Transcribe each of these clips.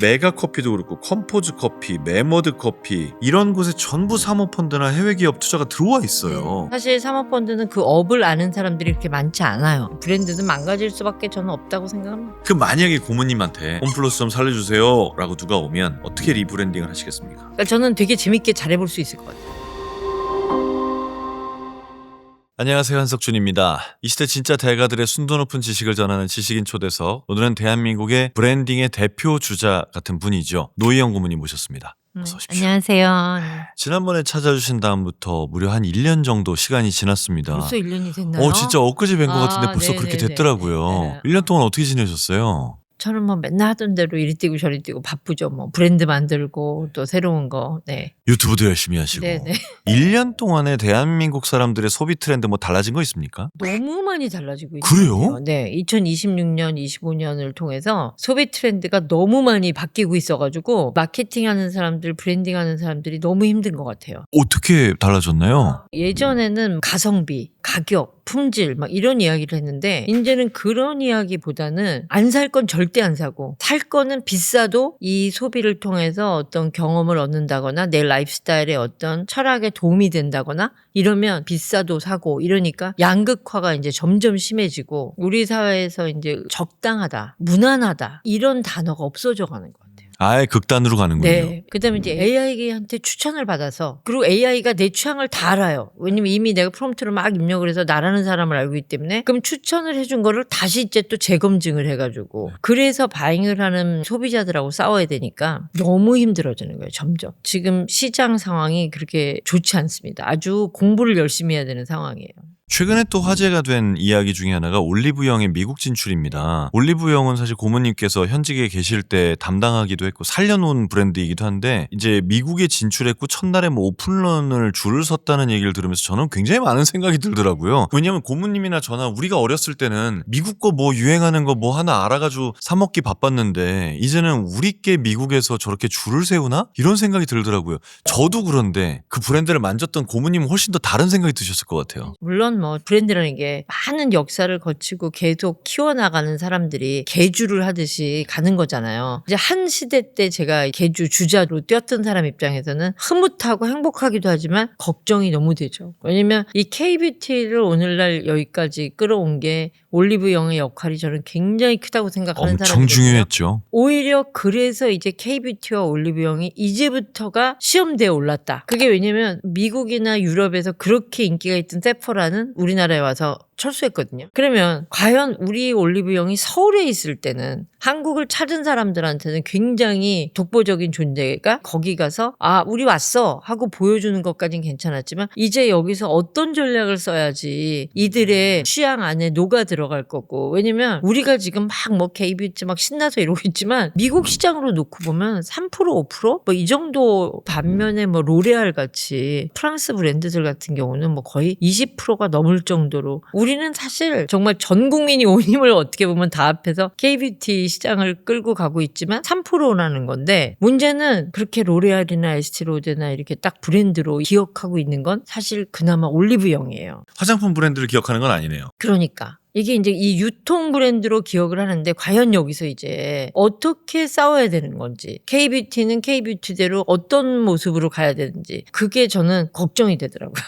메가커피도 그렇고 컴포즈 커피, 메머드 커피 이런 곳에 전부 사모펀드나 해외 기업 투자가 들어와 있어요. 사실 사모펀드는 그 업을 아는 사람들이 그렇게 많지 않아요. 브랜드는 망가질 수밖에 저는 없다고 생각합니다. 그 만약에 고모님한테 홈플러스 좀 살려주세요 라고 누가 오면 어떻게 리브랜딩을 하시겠습니까? 그러니까 저는 되게 재밌게 잘해볼 수 있을 것 같아요. 안녕하세요, 한석준입니다. 이 시대 진짜 대가들의 순도 높은 지식을 전하는 지식인 초대석, 오늘은 대한민국의 브랜딩의 대표 주자 같은 분이죠. 노희영 고모님 모셨습니다. 어서 오십시오. 안녕하세요. 지난번에 찾아주신 다음부터 무려 한 1년 정도 시간이 지났습니다. 벌써 1년이 됐나요? 진짜 엊그제 뵌 것 같은데 벌써 네네네. 그렇게 됐더라고요. 네. 1년 동안 어떻게 지내셨어요? 저는 뭐 맨날 하던 대로 이리 뛰고 저리 뛰고 바쁘죠. 뭐 브랜드 만들고 또 새로운 거. 네. 유튜브도 열심히 하시고. 네네. 1년 동안에 대한민국 사람들의 소비 트렌드 뭐 달라진 거 있습니까? 너무 많이 달라지고 있어요. 그래요? 네. 2026년, 25년을 통해서 소비 트렌드가 너무 많이 바뀌고 있어가지고 마케팅하는 사람들, 브랜딩하는 사람들이 너무 힘든 것 같아요. 어떻게 달라졌나요? 예전에는 가성비, 가격, 품질 막 이런 이야기를 했는데 이제는 그런 이야기보다는 안 살 건 절대 안 사고 살 거는 비싸도 이 소비를 통해서 어떤 경험을 얻는다거나 내 라이프스타일에 어떤 철학에 도움이 된다거나 이러면 비싸도 사고 이러니까 양극화가 이제 점점 심해지고 우리 사회에서 이제 적당하다, 무난하다 이런 단어가 없어져 가는 것 같아요. 아예 극단으로 가는군요. 네. 그다음에 이제 AI한테 추천을 받아서 그리고 AI가 내 취향을 다 알아요. 왜냐면 이미 내가 프롬프트를 막 입력을 해서 나라는 사람을 알고 있기 때문에 그럼 추천을 해준 거를 다시 이제 또 재검증을 해가지고 그래서 바잉을 하는 소비자들하고 싸워야 되니까 너무 힘들어지는 거예요. 점점. 지금 시장 상황이 그렇게 좋지 않습니다. 아주 공부를 열심히 해야 되는 상황이에요. 최근에 또 화제가 된 이야기 중에 하나가 올리브영의 미국 진출입니다. 올리브영은 사실 고모님께서 현직에 계실 때 담당하기도 했고 살려놓은 브랜드이기도 한데 이제 미국에 진출했고 첫날에 뭐 오픈런을 줄을 섰다는 얘기를 들으면서 저는 굉장히 많은 생각이 들더라고요. 왜냐면 고모님이나 저나 우리가 어렸을 때는 미국 거 뭐 유행하는 거 뭐 하나 알아가지고 사 먹기 바빴는데 이제는 우리께 미국에서 저렇게 줄을 세우나? 이런 생각이 들더라고요. 저도 그런데 그 브랜드를 만졌던 고모님은 훨씬 더 다른 생각이 드셨을 것 같아요. 물론 뭐 브랜드라는 게 많은 역사를 거치고 계속 키워나가는 사람들이 계주를 하듯이 가는 거잖아요. 이제 한 시대 때 제가 계주 주자로 뛰었던 사람 입장에서는 흐뭇하고 행복하기도 하지만 걱정이 너무 되죠. 왜냐면 이 K뷰티를 오늘날 여기까지 끌어온 게 올리브영의 역할이 저는 굉장히 크다고 생각하는 엄청 사람이거든요. 중요했죠. 오히려 그래서 이제 K뷰티와 올리브영이 이제부터가 시험대에 올랐다. 그게 왜냐면 미국이나 유럽에서 그렇게 인기가 있던 세포라는 우리나라에 와서 철수했거든요. 그러면 과연 우리 올리브영이 서울에 있을 때는 한국을 찾은 사람들한테는 굉장히 독보적인 존재가 거기 가서 아 우리 왔어 하고 보여주는 것까진 괜찮았지만 이제 여기서 어떤 전략을 써야지 이들의 취향 안에 녹아 들어갈 거고 왜냐면 우리가 지금 막 뭐 K뷰티 막 신나서 이러고 있지만 미국 시장으로 놓고 보면 3% 5% 뭐 이 정도 반면에 뭐 로레알 같이 프랑스 브랜드들 같은 경우는 뭐 거의 20%가 넘을 정도로 우리는 사실 정말 전 국민이 온 힘을 어떻게 보면 다 합해서 K뷰티 시장을 끌고 가고 있지만 3%라는 건데 문제는 그렇게 로레알이나 에스티로데나 이렇게 딱 브랜드로 기억하고 있는 건 사실 그나마 올리브영이에요. 화장품 브랜드를 기억하는 건 아니네요. 그러니까. 이게 이제 이 유통 브랜드로 기억을 하는데 과연 여기서 이제 어떻게 싸워야 되는 건지 K뷰티는 K뷰티대로 어떤 모습으로 가야 되는지 그게 저는 걱정이 되더라고요.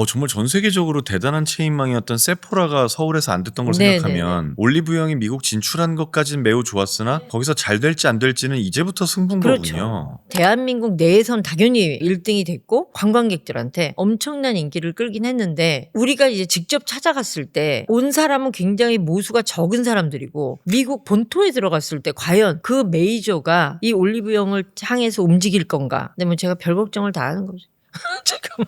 정말 전 세계적으로 대단한 체인망이었던 세포라가 서울에서 안 됐던 걸 네네네. 생각하면 올리브영이 미국 진출한 것까지는 매우 좋았으나 거기서 잘 될지 안 될지는 이제부터 승부인 그렇죠. 거군요. 대한민국 내에선 당연히 1등이 됐고 관광객들한테 엄청난 인기를 끌긴 했는데 우리가 이제 직접 찾아갔을 때 온 사람은 굉장히 모수가 적은 사람들이고 미국 본토에 들어갔을 때 과연 그 메이저가 이 올리브영을 향해서 움직일 건가? 근데 뭐 제가 별 걱정을 다 하는 거죠. 지금.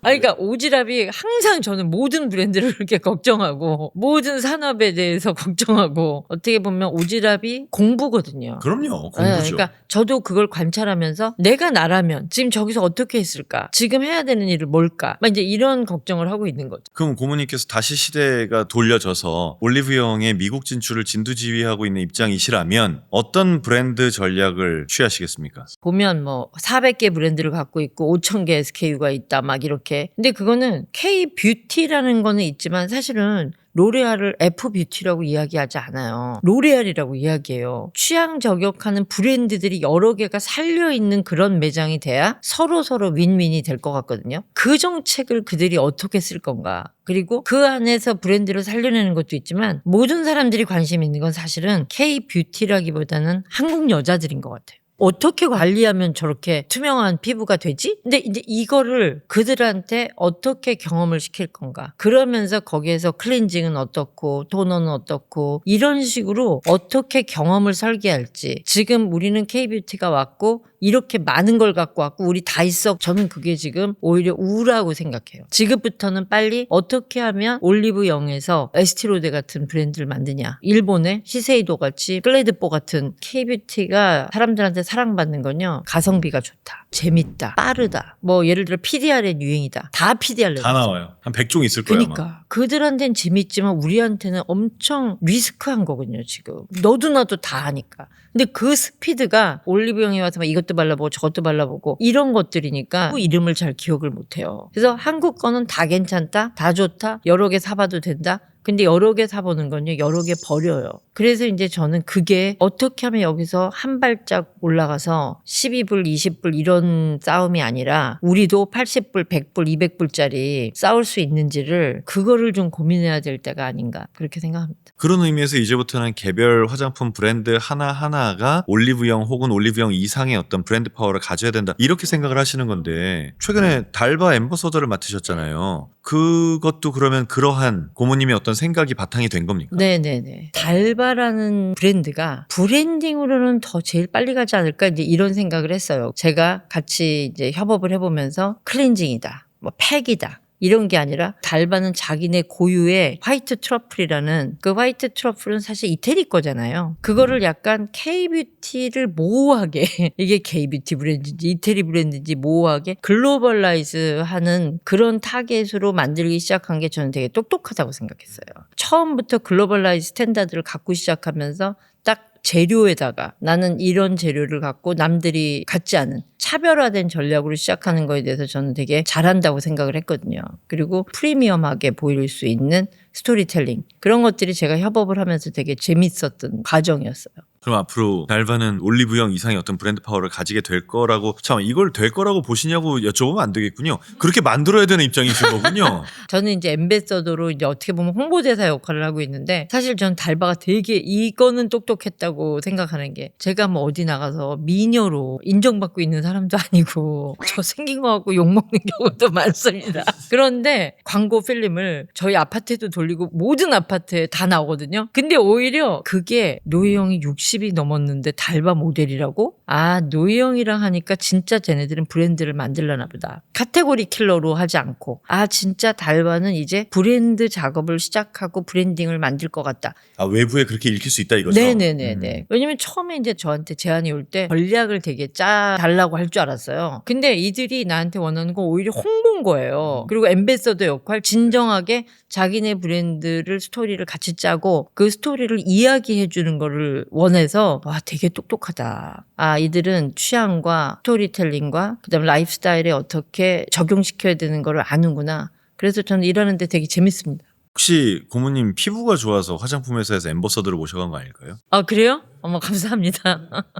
그러니까 오지랖이 항상 저는 모든 브랜드를 이렇게 걱정하고 모든 산업에 대해서 걱정하고 어떻게 보면 오지랖이 공부거든요. 그럼요. 공부죠. 네, 그러니까 저도 그걸 관찰하면서 내가 나라면 지금 저기서 어떻게 했을까? 지금 해야 되는 일은 뭘까? 막 이제 이런 걱정을 하고 있는 거죠. 그럼 고모님께서 다시 시대가 돌려져서 올리브영의 미국 진출을 진두지휘하고 있는 입장이시라면 어떤 브랜드 전략을 취하시겠습니까? 보면 뭐 400개 브랜드를 갖고 있고 있고 5,000개 SKU가 있다 막 이렇게. 근데 그거는 K-뷰티라는 거는 있지만 사실은 로레알을 F뷰티라고 이야기하지 않아요. 로레알이라고 이야기해요. 취향 저격하는 브랜드들이 여러 개가 살려있는 그런 매장이 돼야 서로 윈윈이 될 것 같거든요. 그 정책을 그들이 어떻게 쓸 건가. 그리고 그 안에서 브랜드를 살려내는 것도 있지만 모든 사람들이 관심 있는 건 사실은 K뷰티라기보다는 한국 여자들인 것 같아요. 어떻게 관리하면 저렇게 투명한 피부가 되지? 근데 이제 이거를 그들한테 어떻게 경험을 시킬 건가? 그러면서 거기에서 클렌징은 어떻고 토너는 어떻고 이런 식으로 어떻게 경험을 설계할지. 지금 우리는 K뷰티가 왔고 이렇게 많은 걸 갖고 왔고 우리 다 있어. 저는 그게 지금 오히려 우울하고 생각해요. 지금부터는 빨리 어떻게 하면 올리브영에서 에스티로데 같은 브랜드를 만드냐. 일본의 시세이도 같이 클레드뽀 같은 K뷰티가 사람들한테 사랑받는 건요. 가성비가 좋다. 재밌다. 빠르다. 뭐 예를 들어 PDR의 유행이다. 다 PDR로 다 나와요. 한 100종 있을 거야. 아마. 그러니까 그들한테는 재밌지만 우리한테는 엄청 리스크한 거거든요. 지금 너도 나도 다 하니까. 근데 그 스피드가 올리브영에 와서 막 이것도 발라보고 저것도 발라보고 이런 것들이니까 이름을 잘 기억을 못해요. 그래서 한국 거는 다 괜찮다, 다 좋다, 여러 개 사봐도 된다. 근데 여러 개 사보는 건요, 여러 개 버려요. 그래서 이제 저는 그게 어떻게 하면 여기서 한 발짝 올라가서 12불, 20불 이런 싸움이 아니라 우리도 80불, 100불, 200불짜리 싸울 수 있는지를 그거를 좀 고민해야 될 때가 아닌가 그렇게 생각합니다. 그런 의미에서 이제부터는 개별 화장품 브랜드 하나하나가 올리브영 혹은 올리브영 이상의 어떤 브랜드 파워를 가져야 된다 이렇게 생각을 하시는 건데 최근에 달바 앰버서더를 맡으셨잖아요. 그것도 그러면 그러한 고모님의 어떤 생각이 바탕이 된 겁니까? 네네네. 달바라는 브랜드가 브랜딩으로는 더 제일 빨리 가지 않을까 이제 이런 생각을 했어요. 제가 같이 이제 협업을 해보면서 클렌징이다, 뭐 팩이다. 이런 게 아니라 달바는 자기네 고유의 화이트 트러플이라는 그 화이트 트러플은 사실 이태리 거잖아요. 그거를 약간 K뷰티를 모호하게 이게 K뷰티 브랜드인지 이태리 브랜드인지 모호하게 글로벌라이즈 하는 그런 타겟으로 만들기 시작한 게 저는 되게 똑똑하다고 생각했어요. 처음부터 글로벌라이즈 스탠다드를 갖고 시작하면서 딱 재료에다가 나는 이런 재료를 갖고 남들이 갖지 않은 차별화된 전략으로 시작하는 거에 대해서 저는 되게 잘한다고 생각을 했거든요. 그리고 프리미엄하게 보일 수 있는 스토리텔링 그런 것들이 제가 협업을 하면서 되게 재밌었던 과정이었어요. 그럼 앞으로 달바는 올리브영 이상의 어떤 브랜드 파워를 가지게 될 거라고 참 이걸 될 거라고 보시냐고 여쭤보면 안 되겠군요. 그렇게 만들어야 되는 입장이신 거군요. 저는 이제 엠베서더로 이제 어떻게 보면 홍보대사 역할을 하고 있는데 사실 전 달바가 되게 이거는 똑똑했다고 생각하는 게 제가 뭐 어디 나가서 미녀로 인정받고 있는 사람도 아니고 저 생긴 거 갖고 욕먹는 경우도 많습니다. 그런데 광고 필름을 저희 아파트에도 돌리고 모든 아파트에 다 나오거든요. 근데 오히려 그게 노희영이 60이 넘었는데 달바 모델이라고? 아, 노희영이랑 하니까 진짜 쟤네들은 브랜드를 만들려나 보다. 카테고리 킬러로 하지 않고 아 진짜 달바는 이제 브랜드 작업을 시작하고 브랜딩을 만들 것 같다. 아 외부에 그렇게 읽힐 수 있다 이거죠? 네네네네. 왜냐면 처음에 이제 저한테 제안이 올 때 전략을 되게 짜달라고 할 줄 알았어요. 근데 이들이 나한테 원하는 건 오히려 홍보인 거예요. 그리고 엠베서더 역할 진정하게 자기네 브랜드를 스토리를 같이 짜고 그 스토리를 이야기해 주는 거를 원해서 와 되게 똑똑하다. 아 이들은 취향과 스토리텔링과 그다음에 라이프스타일에 어떻게 적용시켜야 되는 거를 아는구나. 그래서 저는 일하는데 되게 재밌습니다. 혹시 고모님 피부가 좋아서 화장품 회사에서 앰버서더를 모셔간 거 아닐까요? 아 그래요? 어머 감사합니다.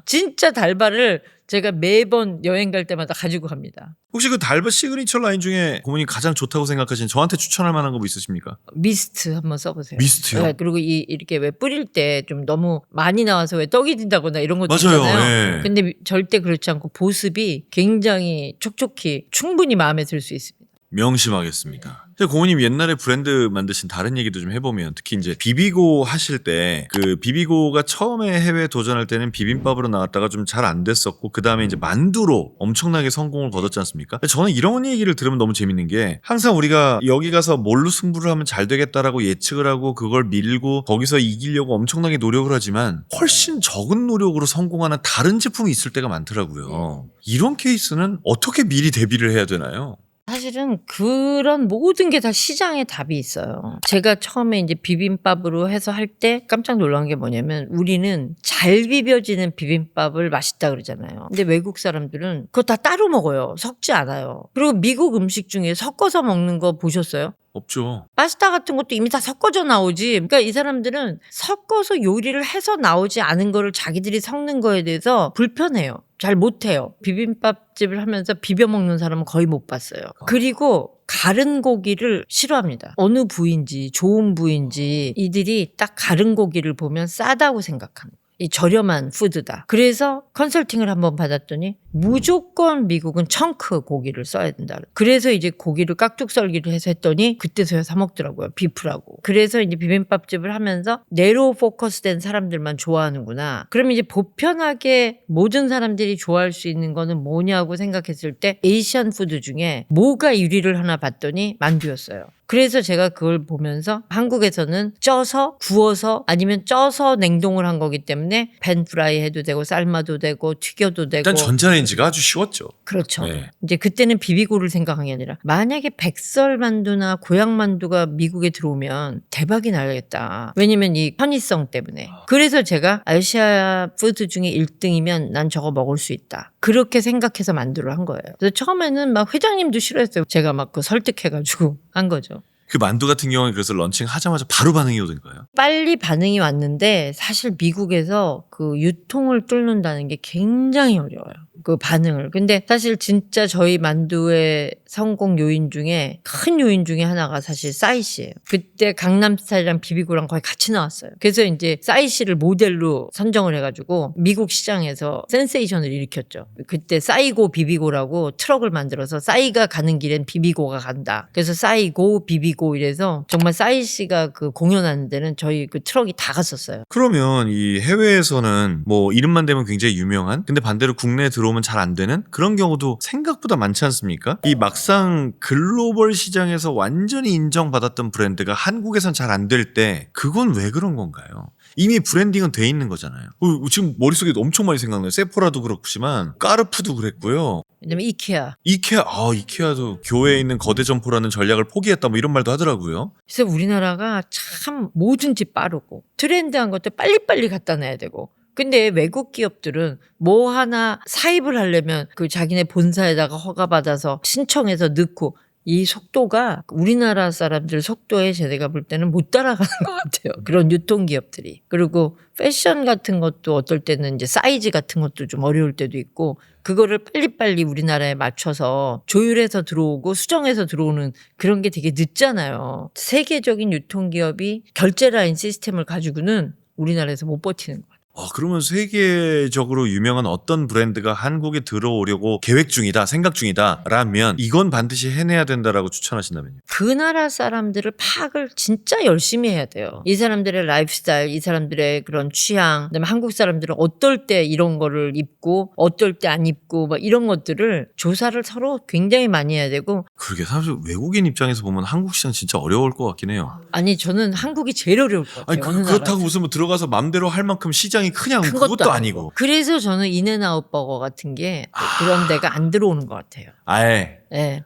진짜 달바를 제가 매번 여행 갈 때마다 가지고 갑니다. 혹시 그 달바 시그니처 라인 중에 고모님 가장 좋다고 생각하시는 저한테 추천할 만한 거 뭐 있으십니까? 미스트 한번 써보세요. 미스트요? 네, 그리고 이렇게 왜 뿌릴 때 좀 너무 많이 나와서 왜 떡이 든다거나 이런 것도 맞아요. 있잖아요. 예. 근데 절대 그렇지 않고 보습이 굉장히 촉촉히 충분히 마음에 들 수 있습니다. 명심하겠습니다. 고모님 옛날에 브랜드 만드신 다른 얘기도 좀 해보면 특히 이제 비비고 하실 때 그 비비고가 처음에 해외 도전할 때는 비빔밥으로 나왔다가 좀 잘 안 됐었고 그 다음에 이제 만두로 엄청나게 성공을 거뒀지 않습니까? 저는 이런 얘기를 들으면 너무 재밌는 게 항상 우리가 여기 가서 뭘로 승부를 하면 잘 되겠다라고 예측을 하고 그걸 밀고 거기서 이기려고 엄청나게 노력을 하지만 훨씬 적은 노력으로 성공하는 다른 제품이 있을 때가 많더라고요. 이런 케이스는 어떻게 미리 대비를 해야 되나요? 사실은 그런 모든 게 다 시장에 답이 있어요. 제가 처음에 이제 비빔밥으로 해서 할 때 깜짝 놀란 게 뭐냐면 우리는 잘 비벼지는 비빔밥을 맛있다 그러잖아요. 근데 외국 사람들은 그거 다 따로 먹어요. 섞지 않아요. 그리고 미국 음식 중에 섞어서 먹는 거 보셨어요? 없죠. 파스타 같은 것도 이미 다 섞어져 나오지. 그러니까 이 사람들은 섞어서 요리를 해서 나오지 않은 거를 자기들이 섞는 거에 대해서 불편해요. 잘 못해요. 비빔밥집을 하면서 비벼 먹는 사람은 거의 못 봤어요. 그리고 가른 고기를 싫어합니다. 어느 부위인지 좋은 부위인지 이들이 딱 가른 고기를 보면 싸다고 생각하는 거예요. 이 저렴한 푸드다. 그래서 컨설팅을 한번 받았더니 무조건 미국은 청크 고기를 써야 된다. 그래서 이제 고기를 깍둑 썰기를 해서 했더니 그때서야 사 먹더라고요. 비프라고. 그래서 이제 비빔밥집을 하면서 네로 포커스된 사람들만 좋아하는구나. 그럼 이제 보편하게 모든 사람들이 좋아할 수 있는 거는 뭐냐고 생각했을 때 에이시안 푸드 중에 뭐가 1위를 하나 봤더니 만두였어요. 그래서 제가 그걸 보면서 한국에서는 쪄서 구워서 아니면 쪄서 냉동을 한 거기 때문에 팬 프라이 해도 되고 삶아도 되고 튀겨도 되고 일단 전자레인지가 아주 쉬웠죠. 그렇죠. 네. 이제 그때는 비비고를 생각한 게 아니라 만약에 백설만두나 고향만두가 미국에 들어오면 대박이 나겠다. 왜냐면 이 편의성 때문에. 그래서 제가 아시아 푸드 중에 1등이면 난 저거 먹을 수 있다. 그렇게 생각해서 만두를 한 거예요. 그래서 처음에는 막 회장님도 싫어했어요. 제가 막 그 설득해가지고 한 거죠. 그 만두 같은 경우는 그래서 런칭 하자마자 바로 반응이 오던가요? 빨리 반응이 왔는데 사실 미국에서 그 유통을 뚫는다는 게 굉장히 어려워요. 그 반응을. 근데 사실 진짜 저희 만두의 성공 요인 중에 큰 요인 중에 하나가 사실 싸이씨예요. 그때 강남스타일이랑 비비고랑 거의 같이 나왔어요. 그래서 이제 싸이씨를 모델로 선정을 해가지고 미국 시장에서 센세이션을 일으켰죠. 그때 싸이고 비비고라고 트럭을 만들어서 싸이가 가는 길엔 비비고가 간다. 그래서 싸이고 비비고 이래서 정말 싸이씨가 그 공연하는 데는 저희 그 트럭이 다 갔었어요. 그러면 이 해외에서는 뭐 이름만 대면 굉장히 유명한 근데 반대로 국내에 들어오면 잘 안 되는 그런 경우도 생각보다 많지 않습니까? 이 막상 글로벌 시장에서 완전히 인정받았던 브랜드가 한국에선 잘 안 될 때 그건 왜 그런 건가요? 이미 브랜딩은 돼 있는 거잖아요. 지금 머릿속에 엄청 많이 생각나요. 세포라도 그렇지만 까르푸도 그랬고요. 왜냐면 이케아. 이케아도 교외에 있는 거대 점포라는 전략을 포기했다 뭐 이런 말도 하더라고요. 그래서 우리나라가 참 뭐든지 빠르고 트렌드한 것도 빨리빨리 갖다 놔야 되고 근데 외국 기업들은 뭐 하나 사입을 하려면 그 자기네 본사에다가 허가받아서 신청해서 넣고 이 속도가 우리나라 사람들 속도에 제가 볼 때는 못 따라가는 것 같아요. 그런 유통기업들이. 그리고 패션 같은 것도 어떨 때는 이제 사이즈 같은 것도 좀 어려울 때도 있고 그거를 빨리빨리 우리나라에 맞춰서 조율해서 들어오고 수정해서 들어오는 그런 게 되게 늦잖아요. 세계적인 유통기업이 결제 라인 시스템을 가지고는 우리나라에서 못 버티는 거예요. 그러면 세계적으로 유명한 어떤 브랜드가 한국에 들어오려고 계획 중이다, 생각 중이다 라면 이건 반드시 해내야 된다라고 추천하신다면요? 그 나라 사람들을 파악을 진짜 열심히 해야 돼요. 이 사람들의 라이프스타일, 이 사람들의 그런 취향, 그다음에 한국 사람들은 어떨 때 이런 거를 입고 어떨 때 안 입고 막 이런 것들을 조사를 서로 굉장히 많이 해야 되고 그러게 사실 외국인 입장에서 보면 한국 시장 진짜 어려울 것 같긴 해요. 아니 저는 한국이 제일 어려울 것 같아요. 아니 그렇다고 무슨 뭐 들어가서 맘대로 할 만큼 시장이 크냐 큰 그것도 것도 아니고. 그래서 저는 인앤아웃 버거 같은 게 그런 데가 안 들어오는 것 같아요. 아예 네.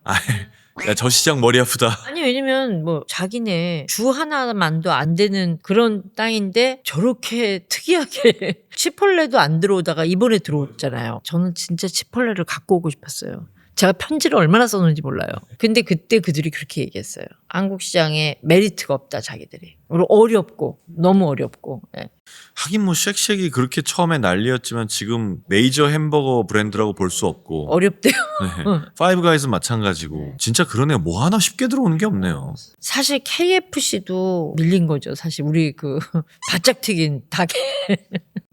야, 저 시장 머리 아프다. 아니 왜냐면 뭐 자기네 주 하나만도 안 되는 그런 땅인데 저렇게 특이하게 치폴레도 안 들어오다가 이번에 들어왔잖아요. 저는 진짜 치폴레를 갖고 오고 싶었어요. 제가 편지를 얼마나 썼는지 몰라요. 근데 그때 그들이 그렇게 얘기했어요. 한국 시장에 메리트가 없다 자기들이. 그리고 어렵고 너무 어렵고. 네. 하긴 뭐 쉑쉑이 그렇게 처음에 난리였지만 지금 메이저 햄버거 브랜드라고 볼 수 없고 어렵대요. 네. 파이브 가이즈 마찬가지고 진짜 그러네요. 뭐 하나 쉽게 들어오는 게 없네요. 사실 KFC도 밀린 거죠. 사실 우리 그 바짝 튀긴 닭에.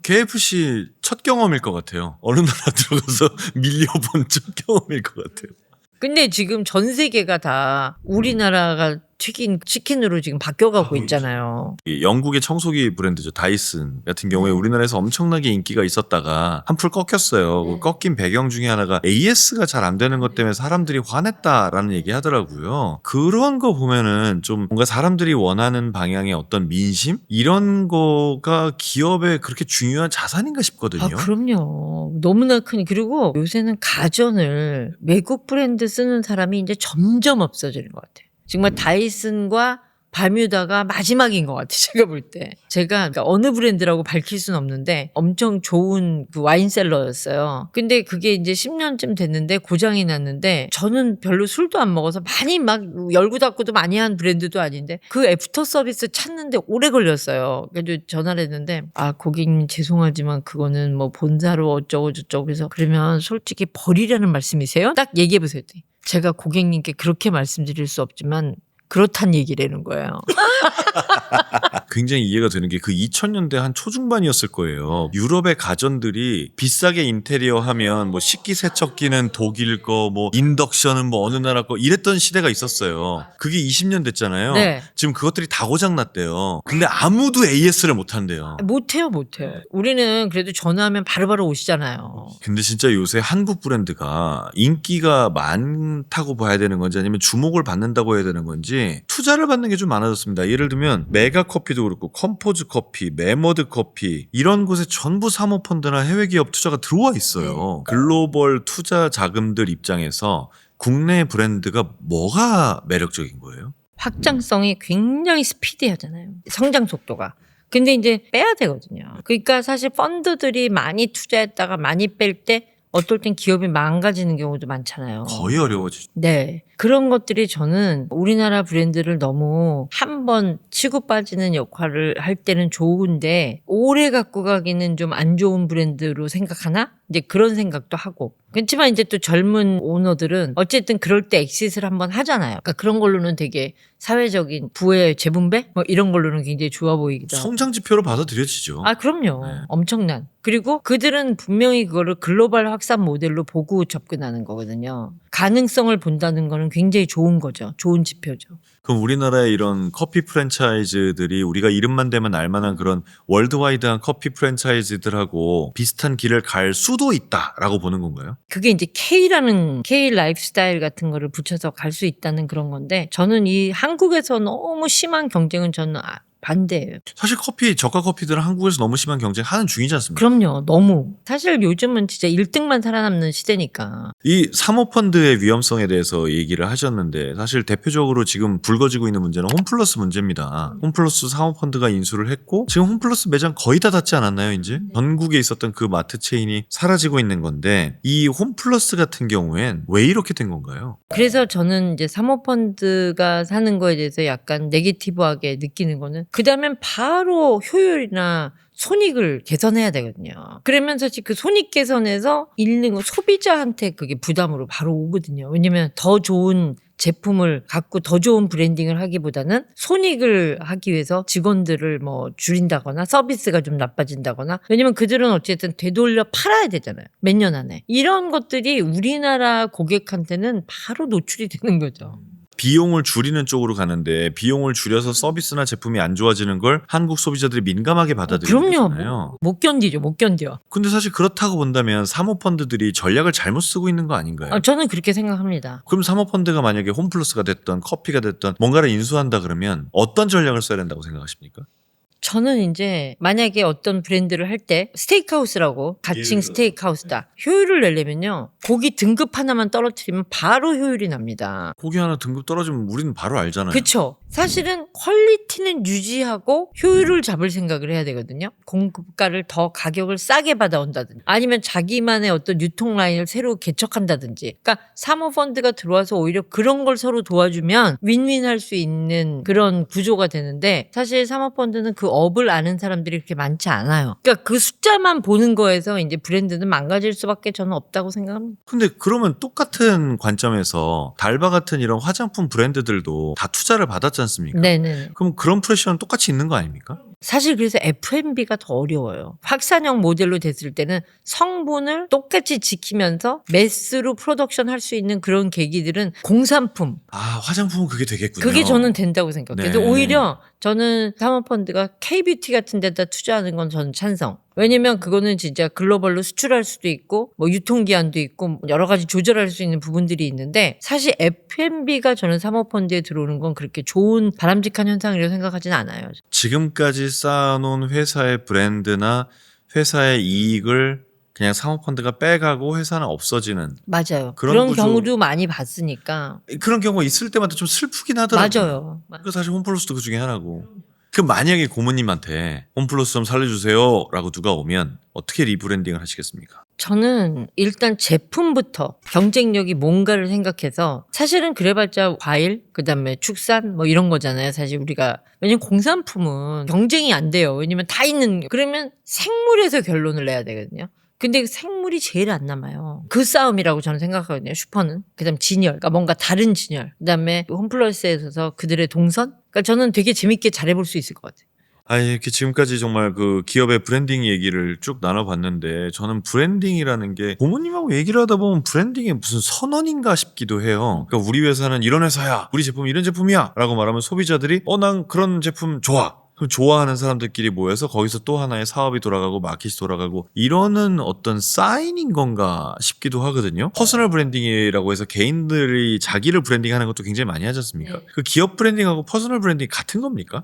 KFC 첫 경험일 것 같아요. 어느 나라 들어가서 밀려본 첫 경험일 것 같아요. 근데 지금 전 세계가 다 우리나라가 튀긴 치킨으로 지금 바뀌어가고 아우, 있잖아요. 이 영국의 청소기 브랜드죠. 다이슨 같은 경우에 우리나라에서 엄청나게 인기가 있었다가 한풀 꺾였어요. 그 꺾인 배경 중에 하나가 AS가 잘 안 되는 것 때문에 사람들이 화냈다라는 얘기 하더라고요. 그런 거 보면은 좀 뭔가 사람들이 원하는 방향의 어떤 민심? 이런 거가 기업의 그렇게 중요한 자산인가 싶거든요. 아, 그럼요. 너무나 크니. 그리고 요새는 가전을 외국 브랜드 쓰는 사람이 이제 점점 없어지는 것 같아요. 정말 다이슨과 바뮤다가 마지막인 것 같아요. 제가 볼 때. 제가 그러니까 어느 브랜드라고 밝힐 수는 없는데 엄청 좋은 그 와인셀러였어요. 근데 그게 이제 10년쯤 됐는데 고장이 났는데 저는 별로 술도 안 먹어서 많이 막 열고 닫고도 많이 한 브랜드도 아닌데 그 애프터 서비스 찾는데 오래 걸렸어요. 그래도 전화를 했는데 아, 고객님 죄송하지만 그거는 뭐 본사로 어쩌고 저쩌고 그래서 그러면 솔직히 버리라는 말씀이세요? 딱 얘기해 보세요. 제가 고객님께 그렇게 말씀드릴 수 없지만 그렇단 얘기라는 거예요. 굉장히 이해가 되는 게 그 2000년대 한 초중반이었을 거예요. 유럽의 가전들이 비싸게 인테리어 하면 뭐 식기세척기는 독일 거, 뭐 인덕션은 뭐 어느 나라 거 이랬던 시대가 있었어요. 그게 20년 됐잖아요. 네. 지금 그것들이 다 고장났대요. 근데 아무도 AS를 못 한대요. 못해요. 우리는 그래도 전화하면 바로바로 오시잖아요. 근데 진짜 요새 한국 브랜드가 인기가 많다고 봐야 되는 건지 아니면 주목을 받는다고 해야 되는 건지 투자를 받는 게 좀 많아졌습니다. 예를 들면 메가커피도 그렇고 컴포즈 커피, 메머드 커피 이런 곳에 전부 사모펀드나 해외 기업 투자가 들어와 있어요. 글로벌 투자 자금들 입장에서 국내 브랜드가 뭐가 매력적인 거예요? 확장성이 굉장히 스피디하잖아요. 성장 속도가. 근데 이제 빼야 되거든요. 그러니까 사실 펀드들이 많이 투자했다가 많이 뺄 때 어떨 땐 기업이 망가지는 경우도 많잖아요. 거의 어려워지죠. 네. 그런 것들이 저는 우리나라 브랜드를 너무 한 번 치고 빠지는 역할을 할 때는 좋은데 오래 갖고 가기는 좀 안 좋은 브랜드로 생각하나? 이제 그런 생각도 하고. 그렇지만 이제 또 젊은 오너들은 어쨌든 그럴 때 엑싯을 한번 하잖아요. 그러니까 그런 걸로는 되게 사회적인 부의 재분배? 뭐 이런 걸로는 굉장히 좋아 보이기도 하고. 성장 지표로 받아들여지죠. 아, 그럼요. 네. 엄청난. 그리고 그들은 분명히 그거를 글로벌 확산 모델로 보고 접근하는 거거든요. 가능성을 본다는 거는 굉장히 좋은 거죠. 좋은 지표죠. 그럼 우리나라의 이런 커피 프랜차이즈들이 우리가 이름만 대면 알만한 그런 월드와이드한 커피 프랜차이즈들하고 비슷한 길을 갈 수도 있다라고 보는 건가요? 그게 이제 K라는 K 라이프스타일 같은 거를 붙여서 갈 수 있다는 그런 건데 저는 이 한국에서 너무 심한 경쟁은 저는 반대예요. 사실 저가 커피들은 한국에서 너무 심한 경쟁하는 중이지 않습니까? 그럼요. 너무. 사실 요즘은 진짜 1등만 살아남는 시대니까. 이 사모펀드의 위험성에 대해서 얘기를 하셨는데 사실 대표적으로 지금 불거지고 있는 문제는 홈플러스 문제입니다. 홈플러스 사모펀드가 인수를 했고 지금 홈플러스 매장 거의 다 닫지 않았나요 이제? 전국에 있었던 그 마트 체인이 사라지고 있는 건데 이 홈플러스 같은 경우엔 왜 이렇게 된 건가요? 그래서 저는 이제 사모펀드가 사는 거에 대해서 약간 네게티브하게 느끼는 거는 그다음엔 바로 효율이나 손익을 개선해야 되거든요. 그러면 사실 그 손익 개선에서 잃는 거 소비자한테 그게 부담으로 바로 오거든요. 왜냐면 더 좋은 제품을 갖고 더 좋은 브랜딩을 하기보다는 손익을 하기 위해서 직원들을 뭐 줄인다거나 서비스가 좀 나빠진다거나 왜냐면 그들은 어쨌든 되돌려 팔아야 되잖아요. 몇 년 안에. 이런 것들이 우리나라 고객한테는 바로 노출이 되는 거죠. 비용을 줄이는 쪽으로 가는데 비용을 줄여서 서비스나 제품이 안 좋아지는 걸 한국 소비자들이 민감하게 받아들이는 그럼요. 거잖아요. 못 견디죠. 못 견뎌. 근데 사실 그렇다고 본다면 사모펀드들이 전략을 잘못 쓰고 있는 거 아닌가요? 저는 그렇게 생각합니다. 그럼 사모펀드가 만약에 홈플러스가 됐던 커피가 됐던 뭔가를 인수한다 그러면 어떤 전략을 써야 된다고 생각하십니까? 저는 이제 만약에 어떤 브랜드를 할 때 스테이크하우스라고 가칭 스테이크하우스다. 효율을 내려면요. 고기 등급 하나만 떨어뜨리면 바로 효율이 납니다. 고기 하나 등급 떨어지면 우리는 바로 알잖아요. 그렇죠. 사실은 퀄리티는 유지하고 효율을 잡을 생각을 해야 되거든요. 공급가를 더 가격을 싸게 받아온다든지 아니면 자기만의 어떤 유통 라인을 새로 개척한다든지 그러니까 사모펀드가 들어와서 오히려 그런 걸 서로 도와주면 윈윈할 수 있는 그런 구조가 되는데 사실 사모펀드는 그 그 업을 아는 사람들이 그렇게 많지 않아요. 그러니까 그 숫자만 보는 거에서 이제 브랜드는 망가질 수밖에 저는 없다고 생각합니다. 근데 그러면 똑같은 관점에서 달바 같은 이런 화장품 브랜드들도 다 투자를 받았지 않습니까? 네네. 그럼 그런 프레셔는 똑같이 있는 거 아닙니까? 사실 그래서 F&B가 더 어려워요. 확산형 모델로 됐을 때는 성분을 똑같이 지키면서 매스로 프로덕션 할 수 있는 그런 계기들은 공산품. 아, 화장품은 그게 되겠군요. 그게 저는 된다고 생각해요. 그래서 네. 오히려 저는 사모펀드가 K뷰티 같은 데다 투자하는 건 저는 찬성. 왜냐면 그거는 진짜 글로벌로 수출할 수도 있고 뭐 유통기한도 있고 뭐 여러 가지 조절할 수 있는 부분들이 있는데 사실 F&B가 저는 사모펀드에 들어오는 건 그렇게 좋은 바람직한 현상이라고 생각하진 않아요. 지금까지 쌓아놓은 회사의 브랜드나 회사의 이익을 그냥 사모펀드가 빼가고 회사는 없어지는 맞아요. 그런 그런 구조. 경우도 많이 봤으니까. 그런 경우가 있을 때마다 좀 슬프긴 하더라고요. 맞아요. 그 사실 홈플러스도 그 중에 하나고. 그 만약에 고모님한테 홈플러스 좀 살려주세요라고 누가 오면 어떻게 리브랜딩을 하시겠습니까? 저는 일단 제품부터 경쟁력이 뭔가를 생각해서 사실은 그래봤자 과일, 그다음에 축산 뭐 이런 거잖아요. 사실 우리가 왜냐면 공산품은 경쟁이 안 돼요. 왜냐면 다 있는 그러면 생물에서 결론을 내야 되거든요. 근데 그 생물이 제일 안 남아요. 그 싸움이라고 저는 생각하거든요. 슈퍼는. 그다음 진열, 그러니까 뭔가 다른 진열. 그다음에 홈플러스에 있어서 그들의 동선. 그러니까 저는 되게 재밌게 잘해볼 수 있을 것 같아요. 아, 이렇게 지금까지 정말 그 기업의 브랜딩 얘기를 쭉 나눠봤는데 저는 브랜딩이라는 게 고모님하고 얘기를 하다 보면 브랜딩이 무슨 선언인가 싶기도 해요. 그러니까 우리 회사는 이런 회사야, 우리 제품은 이런 제품이야 라고 말하면 소비자들이 난 그런 제품 좋아. 그럼 좋아하는 사람들끼리 모여서 거기서 또 하나의 사업이 돌아가고 마켓이 돌아가고 이러는 어떤 사인인 건가 싶기도 하거든요. 퍼스널 브랜딩이라고 해서 개인들이 자기를 브랜딩하는 것도 굉장히 많이 하지 않습니까? 그 기업 브랜딩하고 퍼스널 브랜딩 같은 겁니까?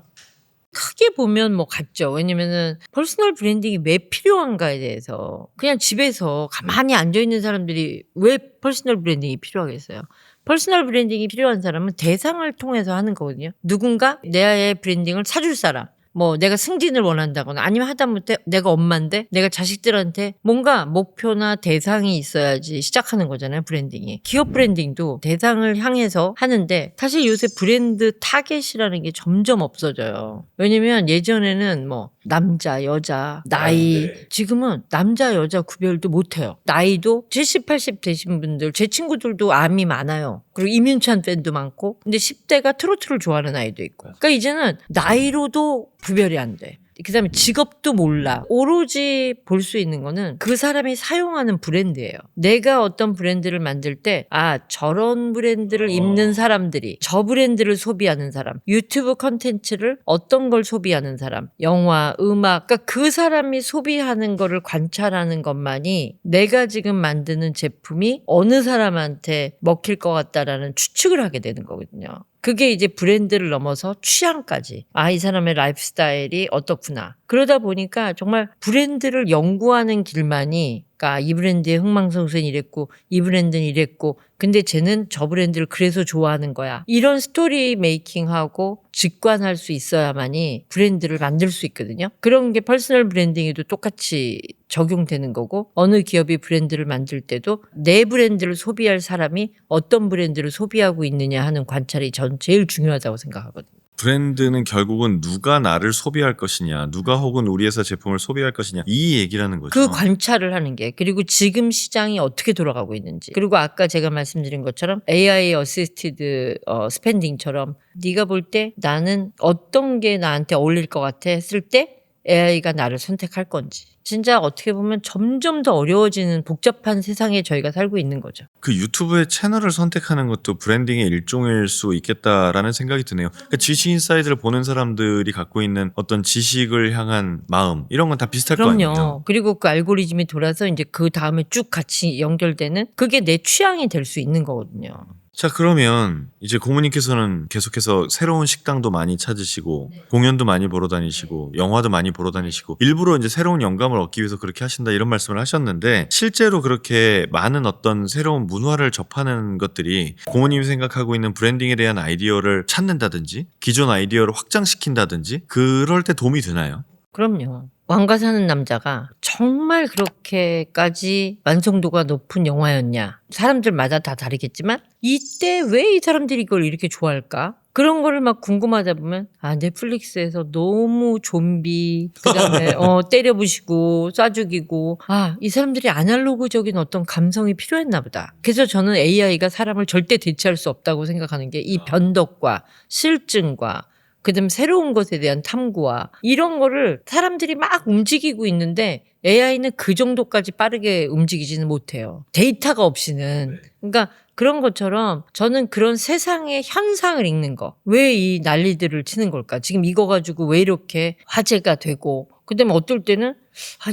크게 보면 뭐 같죠. 왜냐면은 퍼스널 브랜딩이 왜 필요한가에 대해서 그냥 집에서 가만히 앉아 있는 사람들이 왜 퍼스널 브랜딩이 필요하겠어요. 퍼스널 브랜딩이 필요한 사람은 대상을 통해서 하는 거거든요. 누군가 내의 브랜딩을 사줄 사람. 뭐 내가 승진을 원한다거나 아니면 하다못해 내가 엄마인데 내가 자식들한테 뭔가 목표나 대상이 있어야지 시작하는 거잖아요. 브랜딩이. 기업 브랜딩도 대상을 향해서 하는데 사실 요새 브랜드 타겟이라는 게 점점 없어져요. 왜냐면 예전에는 뭐 남자, 여자, 나이 지금은 남자, 여자 구별도 못해요. 나이도 70, 80 되신 분들 제 친구들도 암이 많아요. 그리고 이민찬 팬도 많고 근데 10대가 트로트를 좋아하는 아이도 있고요. 그러니까 이제는 나이로도 구별이 안 돼. 그다음에 직업도 몰라. 오로지 볼 수 있는 거는 그 사람이 사용하는 브랜드예요. 내가 어떤 브랜드를 만들 때 저런 브랜드를 입는 사람들이 저 브랜드를 소비하는 사람, 유튜브 컨텐츠를 어떤 걸 소비하는 사람, 영화, 음악, 그러니까 그 사람이 소비하는 거를 관찰하는 것만이 내가 지금 만드는 제품이 어느 사람한테 먹힐 것 같다라는 추측을 하게 되는 거거든요. 그게 이제 브랜드를 넘어서 취향까지. 이 사람의 라이프 스타일이 어떻구나. 그러다 보니까 정말 브랜드를 연구하는 길만이 그러니까 이 브랜드의 흥망성쇠는 이랬고 이 브랜드는 이랬고 근데 쟤는 저 브랜드를 그래서 좋아하는 거야. 이런 스토리 메이킹하고 직관할 수 있어야만이 브랜드를 만들 수 있거든요. 그런 게 퍼스널 브랜딩에도 똑같이 적용되는 거고 어느 기업이 브랜드를 만들 때도 내 브랜드를 소비할 사람이 어떤 브랜드를 소비하고 있느냐 하는 관찰이 전 제일 중요하다고 생각하거든요. 브랜드는 결국은 누가 나를 소비할 것이냐, 누가 혹은 우리 회사 제품을 소비할 것이냐 이 얘기라는 거죠. 그 관찰을 하는 게 그리고 지금 시장이 어떻게 돌아가고 있는지 그리고 아까 제가 말씀드린 것처럼 AI 어시스티드 스펜딩처럼 네가 볼 때 나는 어떤 게 나한테 어울릴 것 같아 했을 때 AI가 나를 선택할 건지 진짜 어떻게 보면 점점 더 어려워지는 복잡한 세상에 저희가 살고 있는 거죠. 그 유튜브의 채널을 선택하는 것도 브랜딩의 일종일 수 있겠다라는 생각이 드네요. 그러니까 지식 인사이드를 보는 사람들이 갖고 있는 어떤 지식을 향한 마음 이런 건 다 비슷할 거 아니에요. 그럼요. 그리고 그 알고리즘이 돌아서 이제 그 다음에 쭉 같이 연결되는 그게 내 취향이 될 수 있는 거거든요. 자, 그러면 이제 고모님께서는 계속해서 새로운 식당도 많이 찾으시고 공연도 많이 보러 다니시고 영화도 많이 보러 다니시고 일부러 이제 새로운 영감을 얻기 위해서 그렇게 하신다 이런 말씀을 하셨는데 실제로 그렇게 많은 어떤 새로운 문화를 접하는 것들이 고모님이 생각하고 있는 브랜딩에 대한 아이디어를 찾는다든지 기존 아이디어를 확장시킨다든지 그럴 때 도움이 되나요? 그럼요. 왕가 사는 남자가 정말 그렇게까지 완성도가 높은 영화였냐. 사람들마다 다 다르겠지만 이때 왜 이 사람들이 이걸 이렇게 좋아할까? 그런 거를 막 궁금하다 보면 넷플릭스에서 너무 좀비 그다음에 때려 부시고 쏴 죽이고 이 사람들이 아날로그적인 어떤 감성이 필요했나 보다. 그래서 저는 AI가 사람을 절대 대체할 수 없다고 생각하는 게 이 변덕과 실증과 그다음 새로운 것에 대한 탐구와 이런 거를 사람들이 막 움직이고 있는데 AI는 그 정도까지 빠르게 움직이지는 못해요. 데이터가 없이는. 그러니까 그런 것처럼 저는 그런 세상의 현상을 읽는 거. 왜 이 난리들을 치는 걸까? 지금 이거 가지고 왜 이렇게 화제가 되고 그다음에 어떨 때는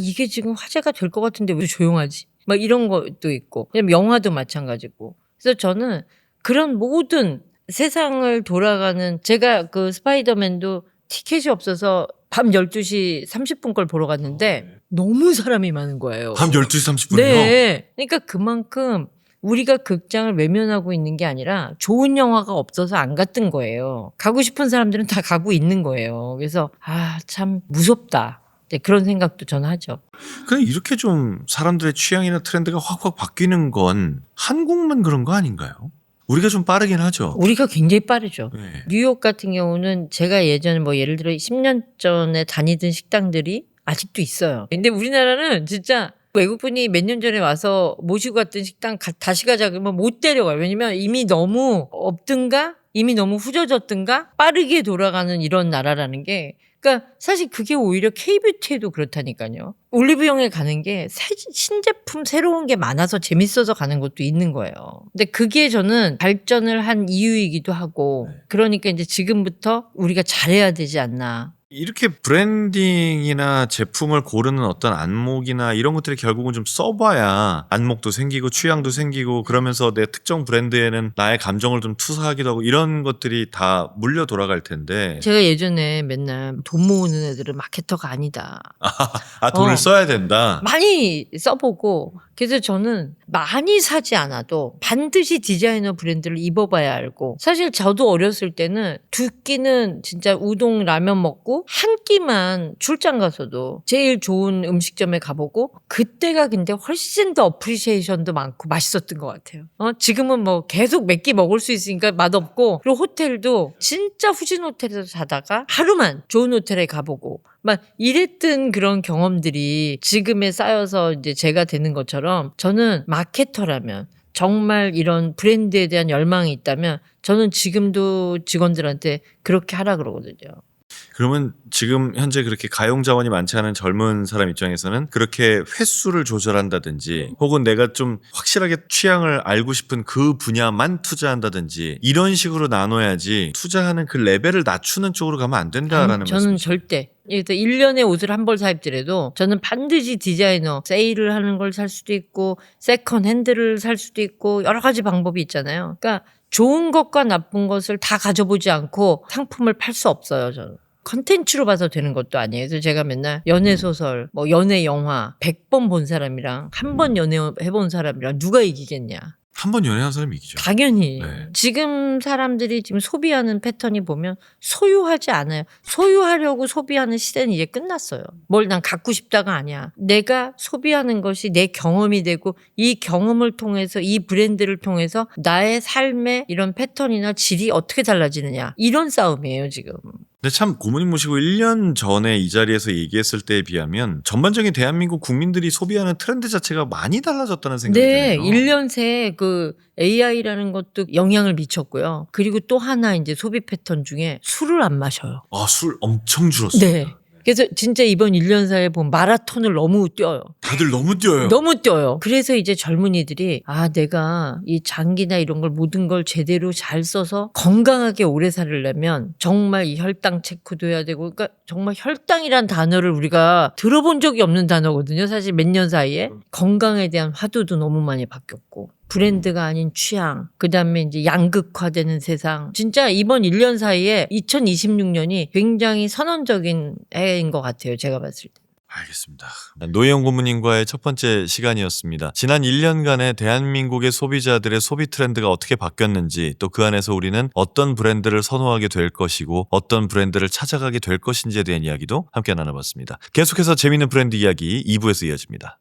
이게 지금 화제가 될 것 같은데 왜 조용하지? 막 이런 것도 있고. 그다음에 영화도 마찬가지고. 그래서 저는 그런 모든 세상을 돌아가는 제가 그 스파이더맨도 티켓이 없어서 밤 12시 30분 걸 보러 갔는데 너무 사람이 많은 거예요. 밤 12시 30분이요? 네. 그러니까 그만큼 우리가 극장을 외면하고 있는 게 아니라 좋은 영화가 없어서 안 갔던 거예요. 가고 싶은 사람들은 다 가고 있는 거예요. 그래서 참 무섭다. 네, 그런 생각도 저는 하죠. 근데 이렇게 좀 사람들의 취향이나 트렌드가 확확 바뀌는 건 한국만 그런 거 아닌가요? 우리가 좀 빠르긴 하죠. 우리가 굉장히 빠르죠. 네. 뉴욕 같은 경우는 제가 예전에 뭐 예를 들어 10년 전에 다니던 식당들이 아직도 있어요. 근데 우리나라는 진짜 외국분이 몇 년 전에 와서 모시고 갔던 식당 다시 가자 그러면 못 데려가요. 왜냐면 이미 너무 없든가 이미 너무 후져졌든가 빠르게 돌아가는 이런 나라라는 게 그러니까 사실 그게 오히려 K뷰티에도 그렇다니까요. 올리브영에 가는 게 신제품 새로운 게 많아서 재밌어서 가는 것도 있는 거예요. 근데 그게 저는 발전을 한 이유이기도 하고 그러니까 이제 지금부터 우리가 잘해야 되지 않나. 이렇게 브랜딩이나 제품을 고르는 어떤 안목이나 이런 것들이 결국은 좀 써봐야 안목도 생기고 취향도 생기고 그러면서 내 특정 브랜드에는 나의 감정을 좀 투사하기도 하고 이런 것들이 다 물려 돌아갈 텐데 제가 예전에 맨날 돈 모으는 애들은 마케터가 아니다. 돈을 써야 된다. 많이 써보고 그래서 저는 많이 사지 않아도 반드시 디자이너 브랜드를 입어봐야 알고 사실 저도 어렸을 때는 두 끼는 진짜 우동 라면 먹고 한 끼만 출장 가서도 제일 좋은 음식점에 가보고 그때가 근데 훨씬 더 어프리시에이션도 많고 맛있었던 것 같아요. 지금은 뭐 계속 몇 끼 먹을 수 있으니까 맛없고 그리고 호텔도 진짜 후진 호텔에서 자다가 하루만 좋은 호텔에 가보고 막 이랬던 그런 경험들이 지금에 쌓여서 이제 제가 되는 것처럼 저는 마케터라면 정말 이런 브랜드에 대한 열망이 있다면 저는 지금도 직원들한테 그렇게 하라 그러거든요. 그러면 지금 현재 그렇게 가용 자원이 많지 않은 젊은 사람 입장에서는 그렇게 횟수를 조절한다든지 혹은 내가 좀 확실하게 취향을 알고 싶은 그 분야만 투자한다든지 이런 식으로 나눠야지 투자하는 그 레벨을 낮추는 쪽으로 가면 안 된다라는 저는 말씀이시죠? 절대. 1년에 옷을 한 벌 사입더라도 저는 반드시 디자이너 세일을 하는 걸 살 수도 있고 세컨 핸드를 살 수도 있고 여러 가지 방법이 있잖아요. 그러니까 좋은 것과 나쁜 것을 다 가져보지 않고 상품을 팔 수 없어요. 저는. 컨텐츠로 봐서 되는 것도 아니에요. 그래서 제가 맨날 연애소설, 뭐 연애영화 100번 본 사람이랑 한 번 연애해본 사람이랑 누가 이기겠냐. 한 번 연애한 사람이 이기죠. 당연히. 네. 지금 사람들이 지금 소비하는 패턴이 보면 소유하지 않아요. 소유하려고 소비하는 시대는 이제 끝났어요. 뭘 난 갖고 싶다가 아니야. 내가 소비하는 것이 내 경험이 되고 이 경험을 통해서 이 브랜드를 통해서 나의 삶의 이런 패턴이나 질이 어떻게 달라지느냐. 이런 싸움이에요, 지금. 근데 참 고모님 모시고 1년 전에 이 자리에서 얘기했을 때에 비하면 전반적인 대한민국 국민들이 소비하는 트렌드 자체가 많이 달라졌다는 생각이 네, 드네요. 1년 새에 그 AI라는 것도 영향을 미쳤고요. 그리고 또 하나 이제 소비 패턴 중에 술을 안 마셔요. 술 엄청 줄었어요. 네. 그래서 진짜 이번 1년 사이에 보면 마라톤을 너무 뛰어요. 다들 너무 뛰어요. 너무 뛰어요. 그래서 이제 젊은이들이 내가 이 장기나 이런 걸 모든 걸 제대로 잘 써서 건강하게 오래 살려면 정말 이 혈당 체크도 해야 되고 그러니까 정말 혈당이란 단어를 우리가 들어본 적이 없는 단어거든요. 사실 몇 년 사이에. 건강에 대한 화두도 너무 많이 바뀌었고. 브랜드가 아닌 취향, 그 다음에 이제 양극화되는 세상. 진짜 이번 1년 사이에 2026년이 굉장히 선언적인 해인 것 같아요. 제가 봤을 때. 알겠습니다. 노혜영 고모님과의 첫 번째 시간이었습니다. 지난 1년간의 대한민국의 소비자들의 소비 트렌드가 어떻게 바뀌었는지 또 그 안에서 우리는 어떤 브랜드를 선호하게 될 것이고 어떤 브랜드를 찾아가게 될 것인지에 대한 이야기도 함께 나눠봤습니다. 계속해서 재미있는 브랜드 이야기 2부에서 이어집니다.